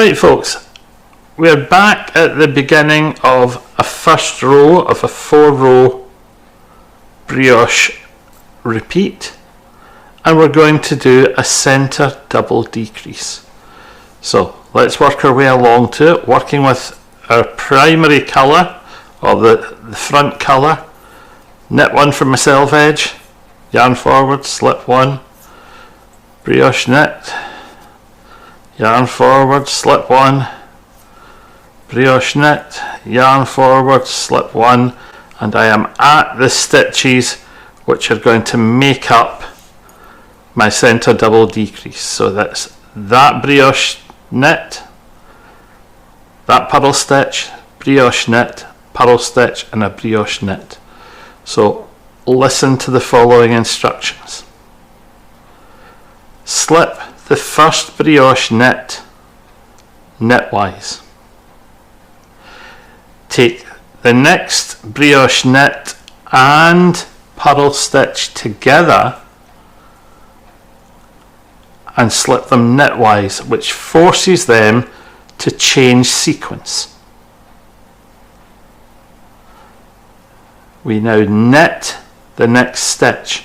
Right folks, we're back at the beginning of a first row of a 4-row brioche repeat, and we're going to do a centre double decrease. So let's work our way along to it, working with our primary colour, or the front colour. Knit 1 from my self edge, yarn forward, slip 1, brioche knit, yarn forward, slip 1, brioche knit, yarn forward, slip 1, and I am at the stitches which are going to make up my centre double decrease. So that's that brioche knit, that purl stitch, brioche knit, purl stitch, and a brioche knit. So listen to the following instructions. Slip the first brioche knit knitwise. Take the next brioche knit and purl stitch together and slip them knitwise, which forces them to change sequence. We now knit the next stitch.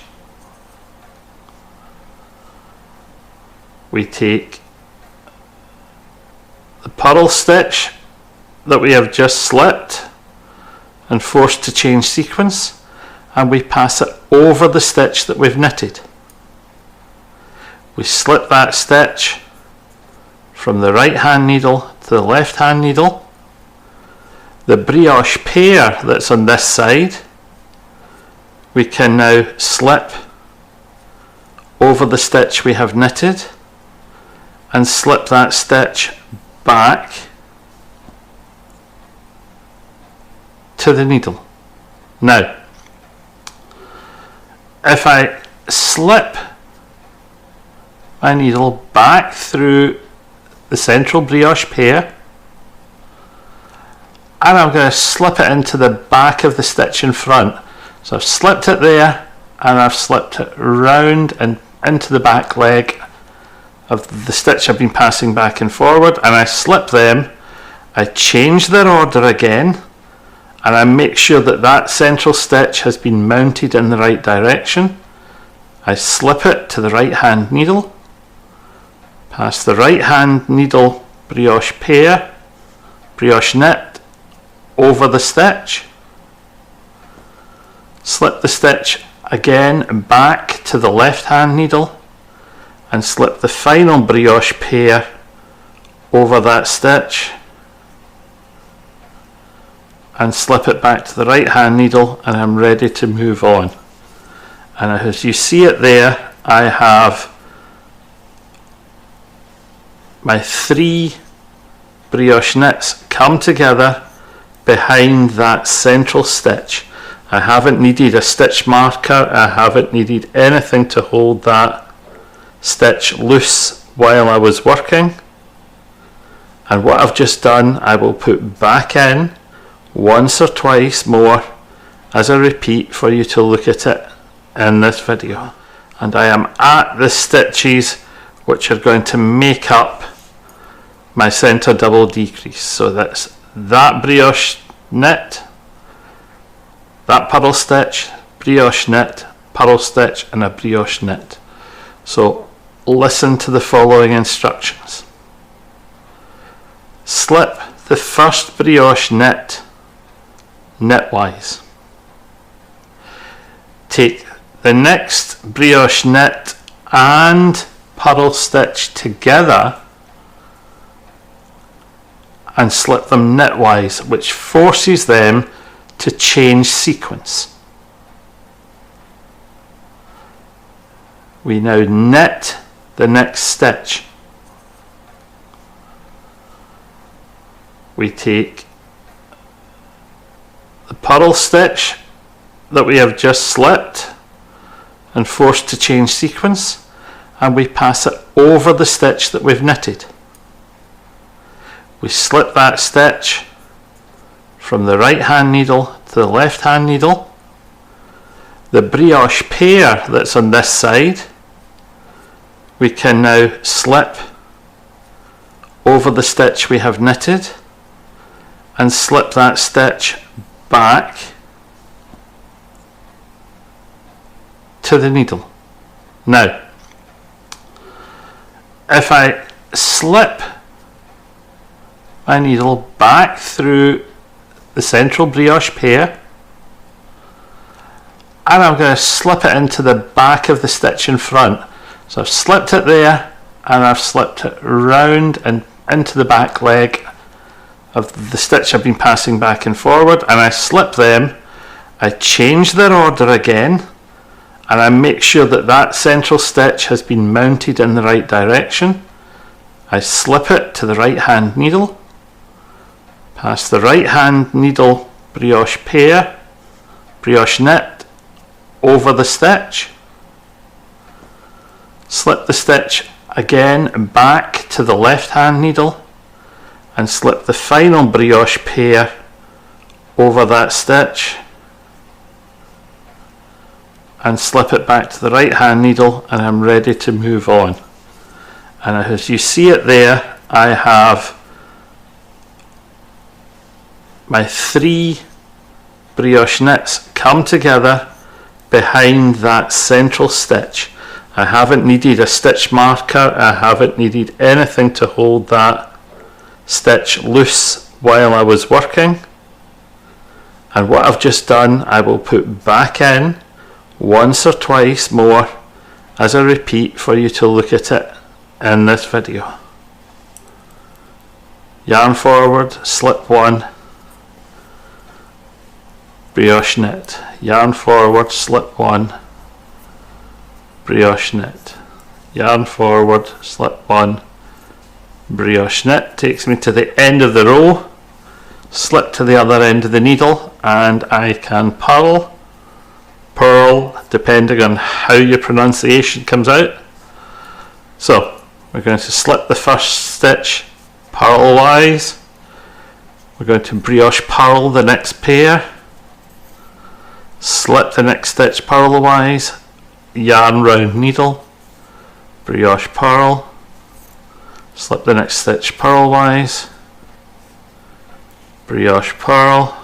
We take the purl stitch that we have just slipped and forced to change sequence, and we pass it over the stitch that we've knitted. We slip that stitch from the right hand needle to the left hand needle. The brioche pair that's on this side, we can now slip over the stitch we have knitted and slip that stitch back to the needle. Now, if I slip my needle back through the central brioche pair, and I'm going to slip it into the back of the stitch in front. So I've slipped it there, and I've slipped it round and into the back leg of the stitch I've been passing back and forward, and I slip them. I change their order again, and I make sure that that central stitch has been mounted in the right direction. I slip it to the right hand needle, pass the right hand needle brioche pair, brioche knit over the stitch, slip the stitch again back to the left hand needle, and slip the final brioche pair over that stitch and slip it back to the right hand needle, and I'm ready to move on. And as you see it there, I have my 3 brioche knits come together behind that central stitch. I haven't needed a stitch marker, I haven't needed anything to hold that stitch loose while I was working. And what I've just done, I will put back in once or twice more as a repeat for you to look at it in this video. And I am at the stitches which are going to make up my centre double decrease. So that's that brioche knit, that purl stitch, brioche knit, purl stitch, and a brioche knit. So listen to the following instructions. Slip the first brioche knit knitwise. Take the next brioche knit and purl stitch together and slip them knitwise, which forces them to change sequence. We now knit the next stitch. We take the purl stitch that we have just slipped and forced to change sequence, and we pass it over the stitch that we've knitted. We slip that stitch from the right hand needle to the left hand needle. The brioche pair that's on this side, we can now slip over the stitch we have knitted and slip that stitch back to the needle. Now, if I slip my needle back through the central brioche pair, and I'm going to slip it into the back of the stitch in front. So I've slipped it there, and I've slipped it round and into the back leg of the stitch I've been passing back and forward, and I slip them. I change their order again, and I make sure that that central stitch has been mounted in the right direction. I slip it to the right hand needle, pass the right hand needle brioche pair, brioche knit over the stitch, slip the stitch again back to the left hand needle and slip the final brioche pair over that stitch and slip it back to the right hand needle, and I'm ready to move on. And as you see it there, I have my 3 brioche knits come together behind that central stitch. I haven't needed a stitch marker, I haven't needed anything to hold that stitch loose while I was working. And what I've just done, I will put back in once or twice more as a repeat for you to look at it in this video. Yarn forward, slip 1, brioche knit, yarn forward, slip 1, brioche knit, yarn forward, slip 1, brioche knit, takes me to the end of the row, slip to the other end of the needle, and I can purl, depending on how your pronunciation comes out. So we're going to slip the first stitch purlwise, we're going to brioche purl the next pair, slip the next stitch purlwise, yarn round needle, brioche purl, slip the next stitch purlwise, brioche purl,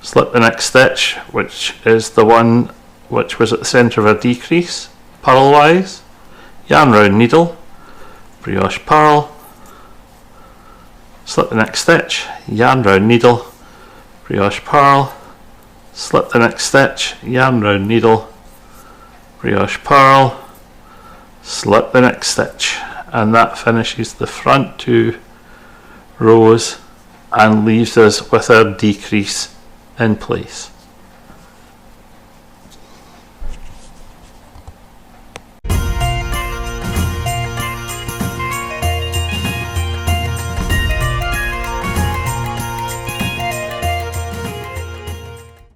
slip the next stitch, which is the one which was at the centre of a decrease, purlwise, yarn round needle, brioche purl, slip the next stitch, yarn round needle, brioche purl, slip the next stitch, yarn round needle, brioche purl, slip the next stitch, and that finishes the front 2 rows and leaves us with our decrease in place.